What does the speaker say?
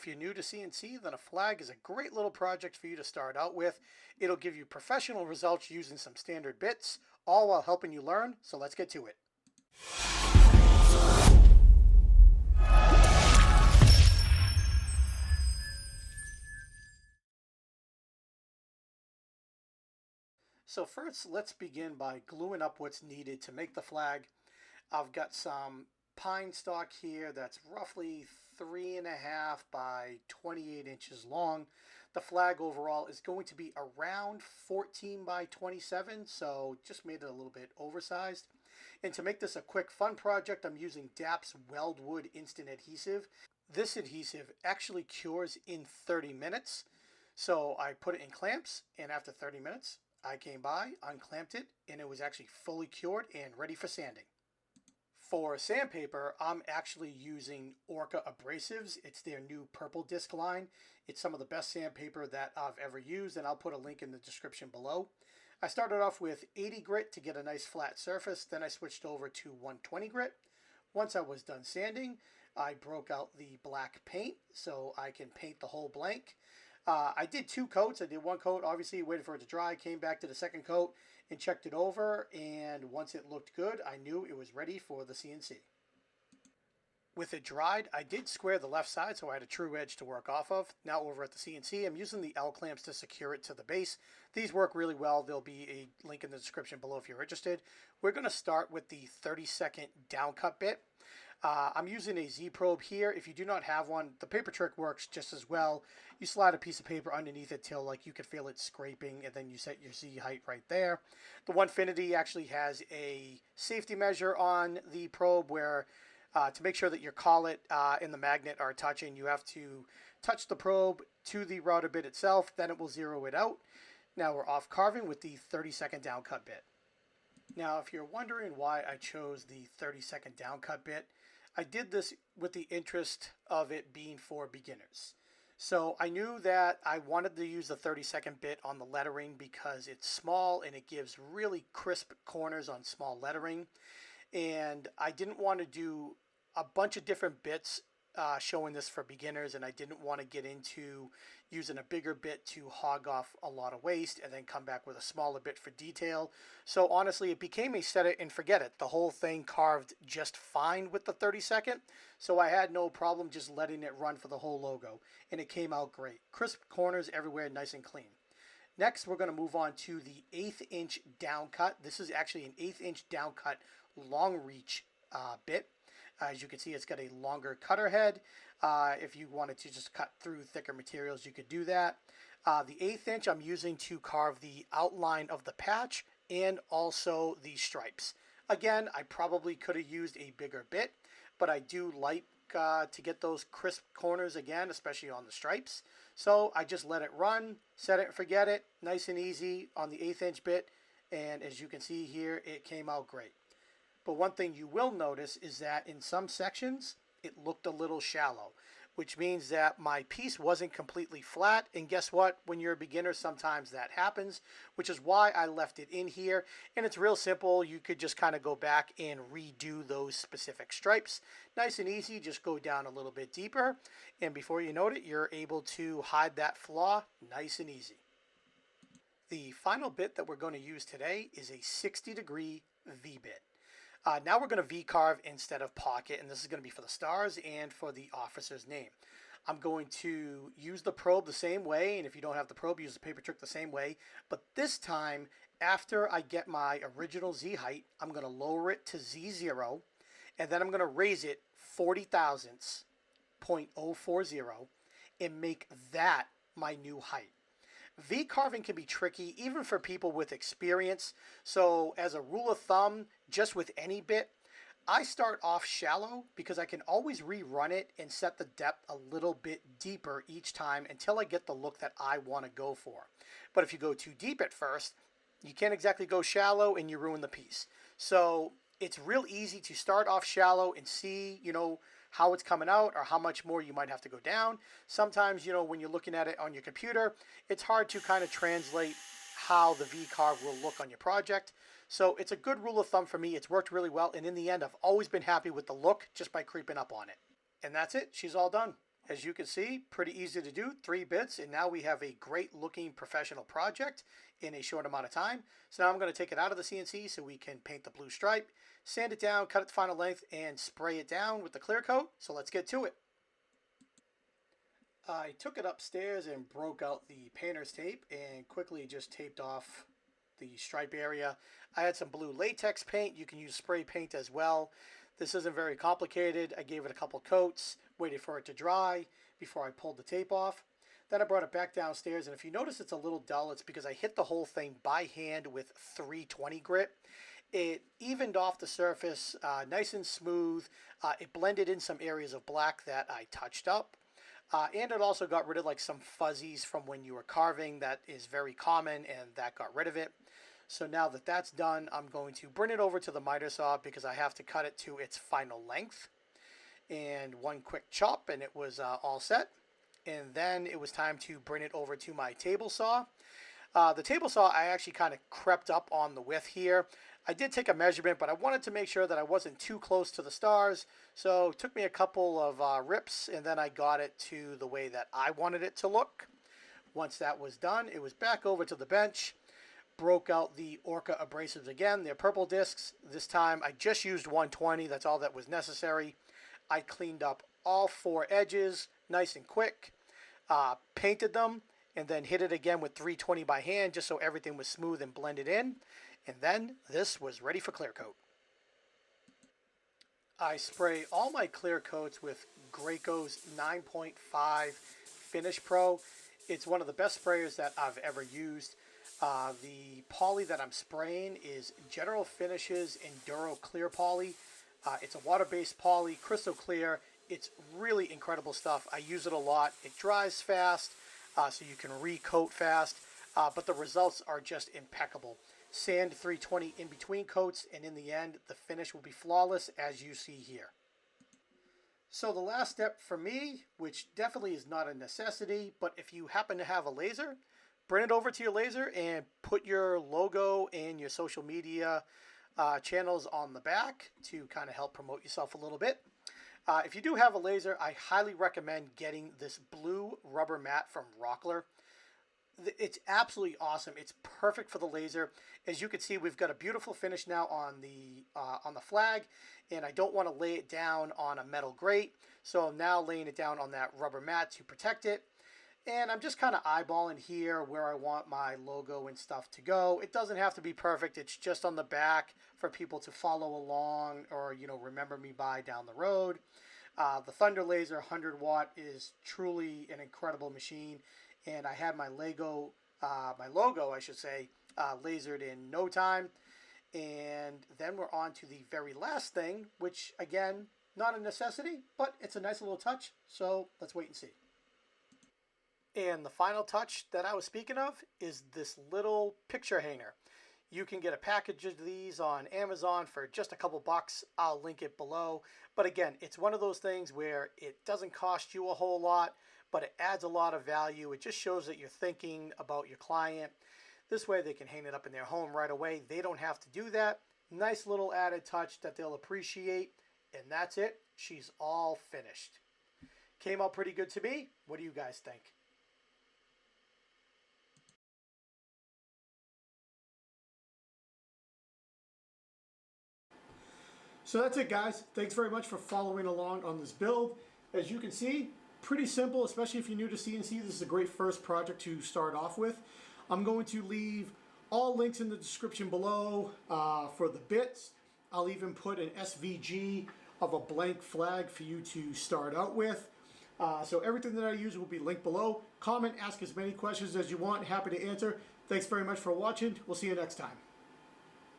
If you're new to CNC, then a flag is a great little project for you to start out with. It'll give you professional results using some standard bits, all while helping you learn, so let's get to it. So first, let's begin by gluing up what's needed to make the flag. I've got some pine stock here that's roughly 3.5 by 28 inches long. The flag overall is going to be around 14 by 27, so just made it a little bit oversized. And to make this a quick fun project, I'm using DAP's Weldwood Instant Adhesive. This adhesive actually cures in 30 minutes. So I put it in clamps, and after 30 minutes, I came by, unclamped it, and it was actually fully cured and ready for sanding. For sandpaper, I'm actually using Orca abrasives. It's their new purple disc line. It's some of the best sandpaper that I've ever used, and I'll put a link in the description below. I started off with 80 grit to get a nice flat surface. Then I switched over to 120 grit. Once I was done sanding, I broke out the black paint so I can paint the whole blank. I did 2 coats. I did 1 coat, obviously, waited for it to dry, came back to the 2nd coat and checked it over. And once it looked good, I knew it was ready for the CNC. With it dried, I did square the left side so I had a true edge to work off of. Now over at the CNC, I'm using the L clamps to secure it to the base. These work really well. There'll be a link in the description below if you're interested. We're going to start with the 30-second downcut bit. I'm using a Z probe here. If you do not have one, the paper trick works just as well. You slide a piece of paper underneath it till like you can feel it scraping, and then you set your Z height right there. The Onefinity actually has a safety measure on the probe where to make sure that your collet and the magnet are touching, you have to touch the probe to the router bit itself, then it will zero it out. Now we're off carving with the 30-second downcut bit. Now, if you're wondering why I chose the 30-second downcut bit, I did this with the interest of it being for beginners. So I knew that I wanted to use the 30-second bit on the lettering because it's small and it gives really crisp corners on small lettering. And I didn't want to do a bunch of different bits showing this for beginners, and I didn't want to get into using a bigger bit to hog off a lot of waste and then come back with a smaller bit for detail. So honestly, it became a set it and forget it. The whole thing carved just fine with the 30-second, so I had no problem just letting it run for the whole logo, and it came out great. Crisp corners everywhere, nice and clean. Next, we're going to move on to the 1/8 inch downcut. This is actually an 1/8 inch downcut long reach bit. As you can see, it's got a longer cutter head. If you wanted to just cut through thicker materials, you could do that. The 1/8 inch I'm using to carve the outline of the patch and also the stripes. Again, I probably could have used a bigger bit, but I do like to get those crisp corners again, especially on the stripes. So I just let it run, set it and forget it, nice and easy on the 1/8 inch bit. And as you can see here, it came out great. But one thing you will notice is that in some sections, it looked a little shallow, which means that my piece wasn't completely flat. And guess what? When you're a beginner, sometimes that happens, which is why I left it in here. And it's real simple. You could just kind of go back and redo those specific stripes. Nice and easy. Just go down a little bit deeper. And before you know it, you're able to hide that flaw nice and easy. The final bit that we're going to use today is a 60-degree V-bit. Now we're going to V-carve instead of pocket, and this is going to be for the stars and for the officer's name. I'm going to use the probe the same way, and if you don't have the probe, use the paper trick the same way. But this time, after I get my original Z height, I'm going to lower it to Z0, and then I'm going to raise it 40 thousandths, 0.040, and make that my new height. V-carving can be tricky even for people with experience. So as a rule of thumb, just with any bit, I start off shallow because I can always rerun it and set the depth a little bit deeper each time until I get the look that I want to go for. But if you go too deep at first, you can't exactly go shallow and you ruin the piece. So it's real easy to start off shallow and see, how it's coming out or how much more you might have to go down. Sometimes, when you're looking at it on your computer, it's hard to kind of translate how the V-carve will look on your project. So it's a good rule of thumb for me. It's worked really well. And in the end, I've always been happy with the look just by creeping up on it. And that's it. She's all done. As you can see, pretty easy to do, 3 bits, and now we have a great looking professional project in a short amount of time. So now I'm going to take it out of the CNC so we can paint the blue stripe, sand it down, cut it to final length, and spray it down with the clear coat. So let's get to it. I took it upstairs and broke out the painter's tape and quickly just taped off the stripe area. I had some blue latex paint. You can use spray paint as well. This isn't very complicated. I gave it a couple coats, waited for it to dry before I pulled the tape off. Then I brought it back downstairs, and if you notice it's a little dull, it's because I hit the whole thing by hand with 320 grit. It evened off the surface, nice and smooth. It blended in some areas of black that I touched up. And it also got rid of like some fuzzies from when you were carving. That is very common, and that got rid of it. So now that that's done, I'm going to bring it over to the miter saw because I have to cut it to its final length. And one quick chop and it was all set. And then it was time to bring it over to my table saw. The table saw, I actually kind of crept up on the width here. I did take a measurement, but I wanted to make sure that I wasn't too close to the stars. So it took me a couple of rips, and then I got it to the way that I wanted it to look. Once that was done, it was back over to the bench. Broke out the Orca abrasives again. They're purple discs. This time I just used 120. That's all that was necessary. I cleaned up all 4 edges nice and quick. Painted them and then hit it again with 320 by hand just so everything was smooth and blended in. And then this was ready for clear coat. I spray all my clear coats with Graco's 9.5 Finish Pro. It's one of the best sprayers that I've ever used. The poly that I'm spraying is General Finishes Enduro Clear Poly. It's a water-based poly, crystal clear. It's really incredible stuff. I use it a lot. It dries fast, so you can recoat fast, but the results are just impeccable. Sand 320 in between coats, and in the end, the finish will be flawless, as you see here. So the last step for me, which definitely is not a necessity, but if you happen to have a laser, bring it over to your laser and put your logo and your social media channels on the back to kind of help promote yourself a little bit. If you do have a laser, I highly recommend getting this blue rubber mat from Rockler. It's absolutely awesome. It's perfect for the laser. As you can see, we've got a beautiful finish now on the flag, and I don't want to lay it down on a metal grate, so I'm now laying it down on that rubber mat to protect it. And I'm just kind of eyeballing here where I want my logo and stuff to go. It doesn't have to be perfect. It's just on the back for people to follow along or, you know, remember me by down the road. The Thunder Laser 100 watt is truly an incredible machine. And I had my logo, I should say, lasered in no time. And then we're on to the very last thing, which, again, not a necessity, but it's a nice little touch. So let's wait and see. And the final touch that I was speaking of is this little picture hanger. You can get a package of these on Amazon for just a couple bucks. I'll link it below. But again, it's one of those things where it doesn't cost you a whole lot, but it adds a lot of value. It just shows that you're thinking about your client. This way they can hang it up in their home right away. They don't have to do that. Nice little added touch that they'll appreciate. And that's it. She's all finished. Came out pretty good to me. What do you guys think? So that's it, guys. Thanks very much for following along on this build. As you can see, pretty simple, especially if you're new to CNC. This is a great first project to start off with. I'm going to leave all links in the description below for the bits. I'll even put an SVG of a blank flag for you to start out with. So everything that I use will be linked below. Comment, ask as many questions as you want. Happy to answer. Thanks very much for watching. We'll see you next time.